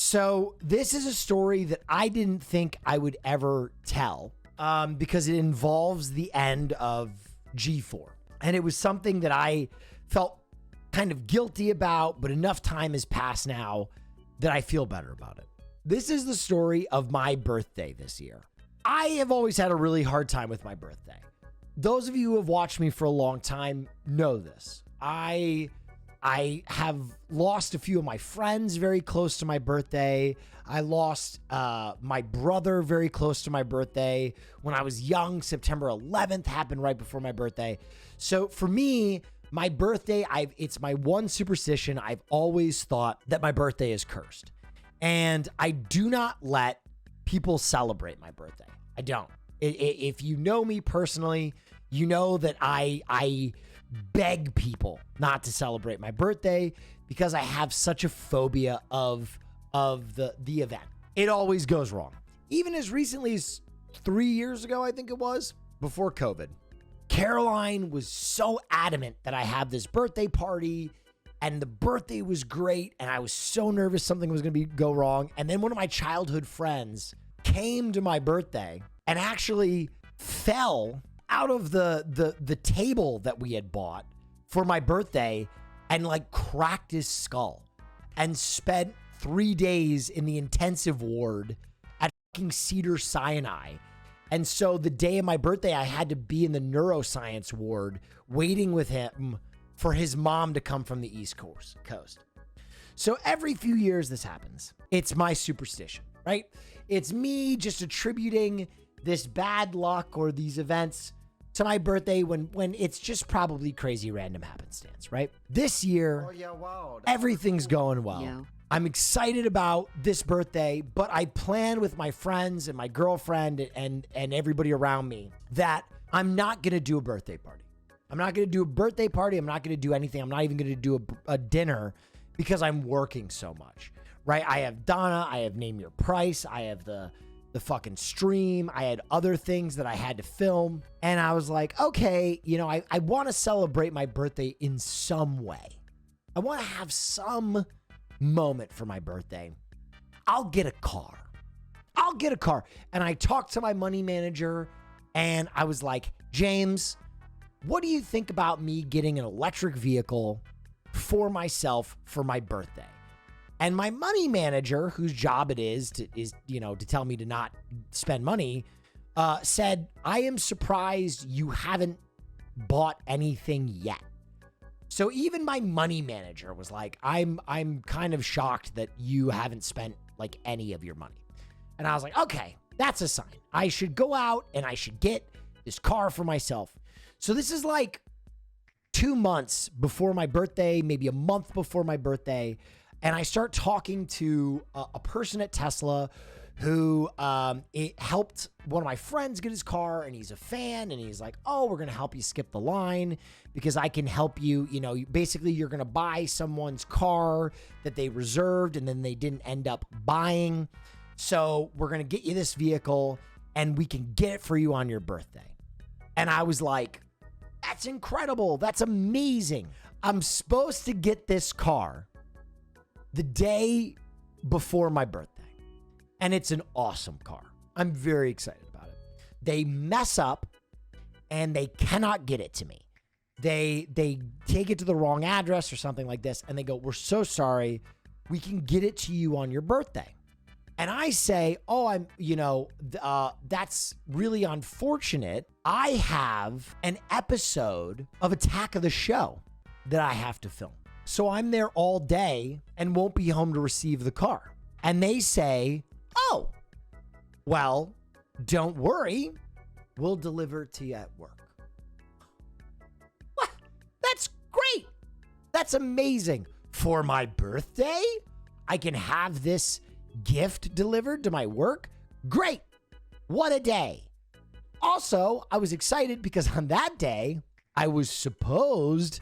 So this is a story that I didn't think I would ever tell because it involves the end of G4. And it was something that I felt kind of guilty about, but enough time has passed now that I feel better about it. This is the story of my birthday this year. I have always had a really hard time with my birthday. Those of you who have watched me for a long time know this. I have lost a few of my friends very close to my birthday. I lost my brother very close to my birthday. When I was young, September 11th happened right before my birthday. So for me, my birthday, it's my one superstition. I've always thought that my birthday is cursed. And I do not let people celebrate my birthday. I don't. If you know me personally, you know that I beg people not to celebrate my birthday because I have such a phobia of the event. It always goes wrong. Even as recently as 3 years ago, I think it was, before COVID, Caroline was so adamant that I have this birthday party, and the birthday was great, and I was so nervous something was going to go wrong. And then one of my childhood friends came to my birthday and actually fell out of the table that we had bought for my birthday and like cracked his skull and spent 3 days in the intensive ward at fucking Cedars-Sinai. And so the day of my birthday, I had to be in the neuroscience ward waiting with him for his mom to come from the East Coast. So every few years this happens. It's my superstition, right? It's me just attributing this bad luck or these events to my birthday when it's just probably crazy random happenstance, right? This year, everything's going well. Yeah. I'm excited about this birthday, but I plan with my friends and my girlfriend and everybody around me that I'm not going to do a birthday party. I'm not going to do a birthday party. I'm not going to do anything. I'm not even going to do a dinner because I'm working so much, right? I have Donna. I have Name Your Price. I have the fucking stream. I had other things that I had to film. And I was like, okay, I want to celebrate my birthday in some way. I want to have some moment for my birthday. I'll get a car. And I talked to my money manager and I was like, James, what do you think about me getting an electric vehicle for myself for my birthday? And my money manager, whose job it is to tell me to not spend money, said, I am surprised you haven't bought anything yet. So even my money manager was like, I'm kind of shocked that you haven't spent like any of your money. And I was like, okay, that's a sign. I should go out and I should get this car for myself. So this is like 2 months before my birthday, maybe a month before my birthday. And I start talking to a person at Tesla who it helped one of my friends get his car, and he's a fan, and he's like, oh, we're going to help you skip the line because I can help you. Basically you're going to buy someone's car that they reserved and then they didn't end up buying. So we're going to get you this vehicle and we can get it for you on your birthday. And I was like, that's incredible. That's amazing. I'm supposed to get this car the day before my birthday. And it's an awesome car. I'm very excited about it. They mess up and they cannot get it to me. They take it to the wrong address or something like this. And they go, we're so sorry. We can get it to you on your birthday. And I say, oh, that's really unfortunate. I have an episode of Attack of the Show that I have to film. So I'm there all day and won't be home to receive the car. And they say, oh, well, don't worry. We'll deliver it to you at work. What? That's great. That's amazing. For my birthday, I can have this gift delivered to my work. Great. What a day. Also, I was excited because on that day, I was supposed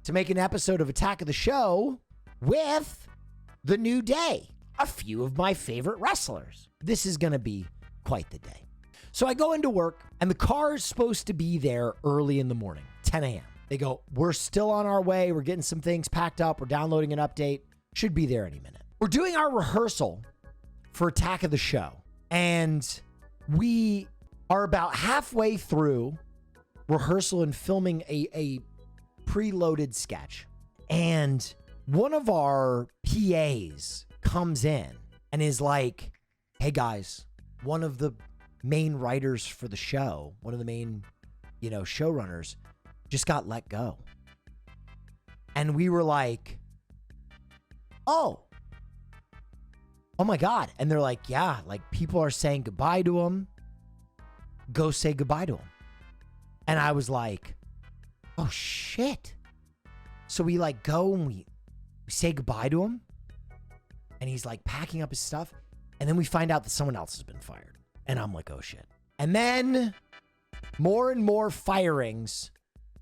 to make an episode of Attack of the Show with The New Day, a few of my favorite wrestlers. This is going to be quite the day. So I go into work and the car is supposed to be there early in the morning, 10 a.m. They go, we're still on our way. We're getting some things packed up. We're downloading an update. Should be there any minute. we're doing our rehearsal for Attack of the Show. And we are about halfway through rehearsal and filming a preloaded sketch. And one of our PAs comes in and is like, hey guys, one of the main writers for the show, one of the main, showrunners just got let go. And we were like, oh my God. And they're like, yeah, like people are saying goodbye to him. Go say goodbye to him. And I was like, oh shit. So we like go and we say goodbye to him. And he's like packing up his stuff. And then we find out that someone else has been fired. And I'm like, oh shit. And then more and more firings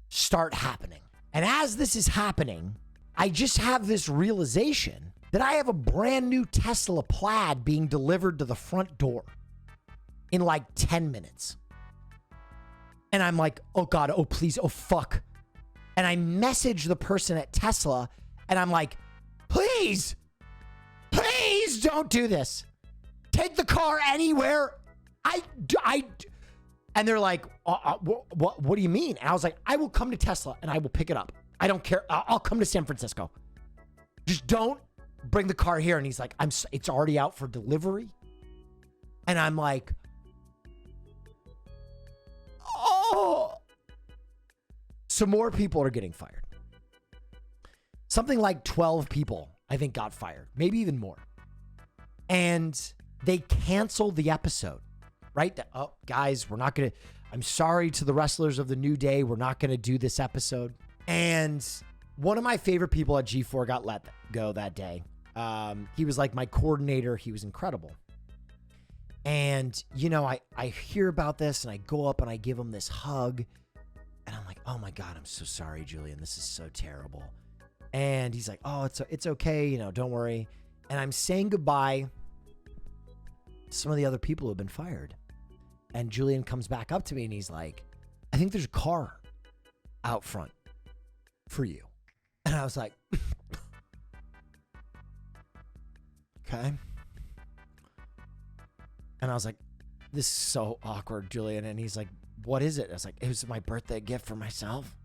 start happening. And as this is happening, I just have this realization that I have a brand new Tesla Plaid being delivered to the front door in like 10 minutes. And I'm like, oh God, oh please, oh fuck. And I message the person at Tesla and I'm like, please don't do this. Take the car anywhere. And they're like, what do you mean? And I was like, I will come to Tesla and I will pick it up. I don't care. I'll come to San Francisco. Just don't bring the car here. And he's like, it's already out for delivery. And I'm like, oh. So more people are getting fired. Something like 12 people, I think, got fired. Maybe even more. And they canceled the episode, right? Oh, guys, we're not going to, I'm sorry to the wrestlers of the New Day. We're not going to do this episode. And one of my favorite people at G4 got let go that day. He was like my coordinator. He was incredible. And, I hear about this and I go up and I give him this hug. And I'm like, oh my God, I'm so sorry, Julian. This is so terrible. And he's like, oh, it's okay. Don't worry. And I'm saying goodbye to some of the other people who have been fired. And Julian comes back up to me and he's like, I think there's a car out front for you. And I was like, okay. And I was like, this is so awkward, Julian. And he's like, what is it? I was like, it was my birthday gift for myself.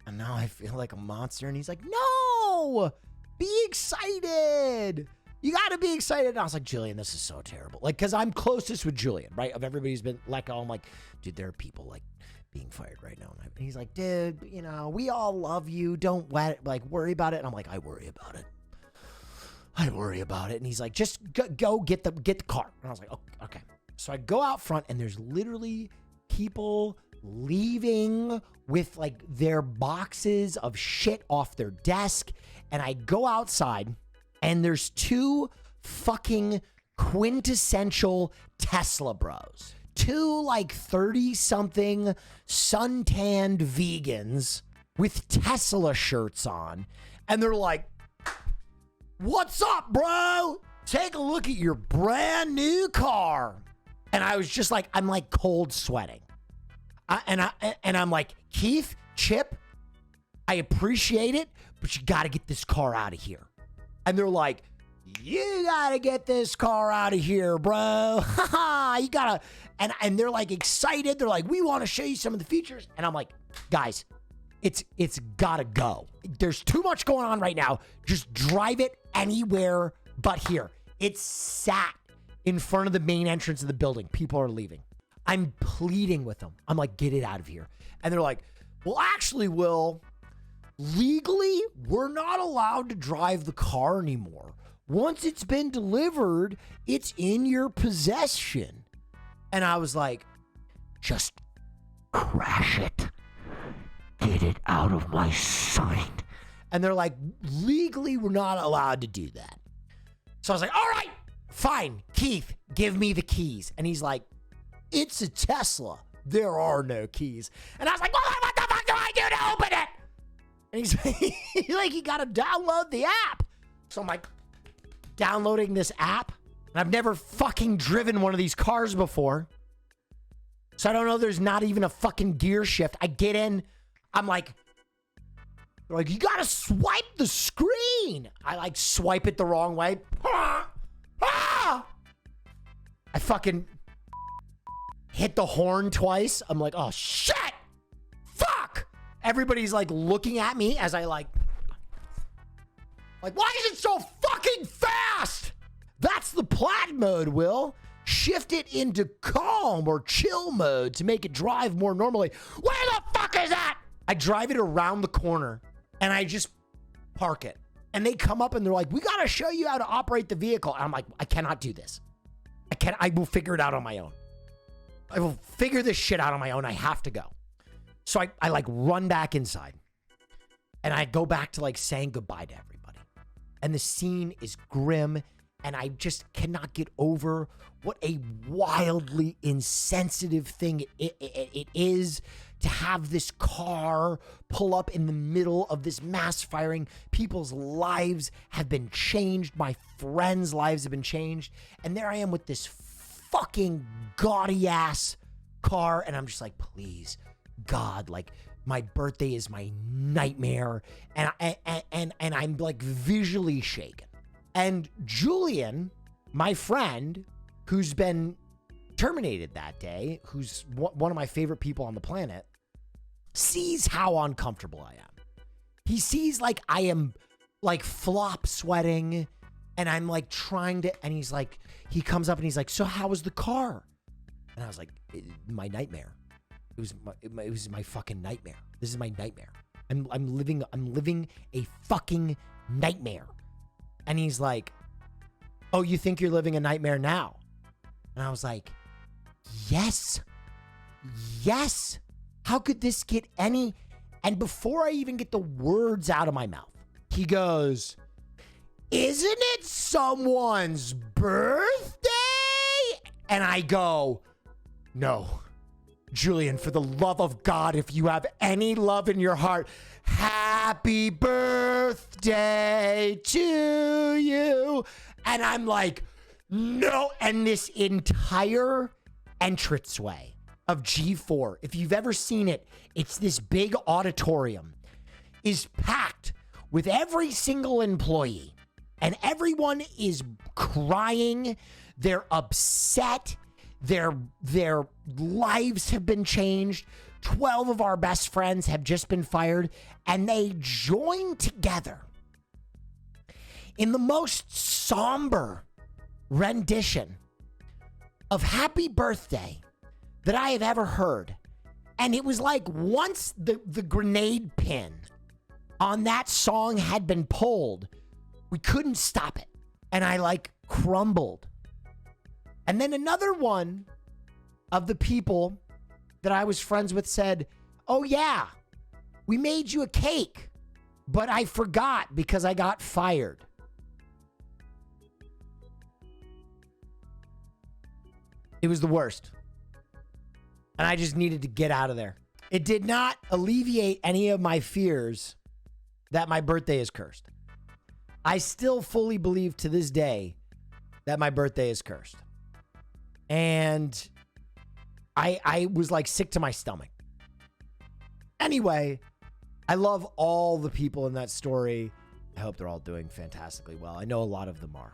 And now I feel like a monster. And he's like, no, be excited. You got to be excited. And I was like, Julian, this is so terrible. Like, because I'm closest with Julian, right? Of everybody who's been let go. I'm like, dude, there are people like being fired right now. And he's like, dude, we all love you. Don't worry about it. And I'm like, I worry about it. I worry about it. And he's like, just go get the car. And I was like, oh, okay. So I go out front and there's literally people leaving with like their boxes of shit off their desk. And I go outside and there's two fucking quintessential Tesla bros. Two like 30-something suntanned vegans with Tesla shirts on. And they're like, what's up, bro? Take a look at your brand new car. And I was just like, I'm like cold sweating. And I'm like, Keith, Chip, I appreciate it, but you got to get this car out of here. And they're like, you got to get this car out of here, bro. You got to. And they're like excited. They're like, we want to show you some of the features. And I'm like, guys, it's got to go. There's too much going on right now. Just drive it anywhere but here. It's sat in front of the main entrance of the building. People are leaving. I'm pleading with them. I'm like, get it out of here. And they're like, well, actually, Will, legally, we're not allowed to drive the car anymore. Once it's been delivered, it's in your possession. And I was like, just crash it. Get it out of my sight. And they're like, legally, we're not allowed to do that. So I was like, all right, fine. Keith, give me the keys. And he's like, it's a Tesla. There are no keys. And I was like, well, what the fuck do I do to open it? And he's like, you got to download the app. So I'm like, downloading this app. And I've never fucking driven one of these cars before. So I don't know. There's not even a fucking gear shift. I get in. I'm like, they're like, you got to swipe the screen. I like swipe it the wrong way. fucking hit the horn twice. I'm like, oh shit, fuck. Everybody's like looking at me as I like, why is it so fucking fast? That's the plat mode, Will. Shift it into calm or chill mode to make it drive more normally. Where the fuck is that? I drive it around the corner and I just park it. And they come up and they're like, we got to show you how to operate the vehicle. And I'm like, I cannot do this. I will figure it out on my own. I will figure this shit out on my own. I have to go. So I like run back inside and I go back to like saying goodbye to everybody. And the scene is grim. And I just cannot get over what a wildly insensitive thing it is to have this car pull up in the middle of this mass firing. People's lives have been changed. My friends' lives have been changed. And there I am with this fucking gaudy ass car. And I'm just like, please, God, like my birthday is my nightmare. And I'm like visually shaken. And Julian, my friend, who's been terminated that day, who's one of my favorite people on the planet, sees how uncomfortable I am. He sees like I am like flop sweating and I'm like trying to, and he's like, he comes up and he's like, so how was the car? And I was like, my nightmare. It was my fucking nightmare. This is my nightmare. I'm living a fucking nightmare. And he's like, oh, you think you're living a nightmare now? And I was like, yes. How could this get any? And before I even get the words out of my mouth, he goes, isn't it someone's birthday? And I go, no, Julian, for the love of God, if you have any love in your heart, happy birthday to you. And I'm like, no. And this entire entranceway of G4, if you've ever seen it, it's this big auditorium, is packed with every single employee. And everyone is crying. They're upset. Their lives have been changed. 12 of our best friends have just been fired, and they join together in the most somber rendition of Happy Birthday that I have ever heard. And it was like once the grenade pin on that song had been pulled, we couldn't stop it. And I like crumbled. And then another one of the people that I was friends with said, oh yeah, we made you a cake, but I forgot because I got fired. It was the worst. And I just needed to get out of there. It did not alleviate any of my fears that my birthday is cursed. I still fully believe to this day that my birthday is cursed. And I was like sick to my stomach. Anyway, I love all the people in that story. I hope they're all doing fantastically well. I know a lot of them are.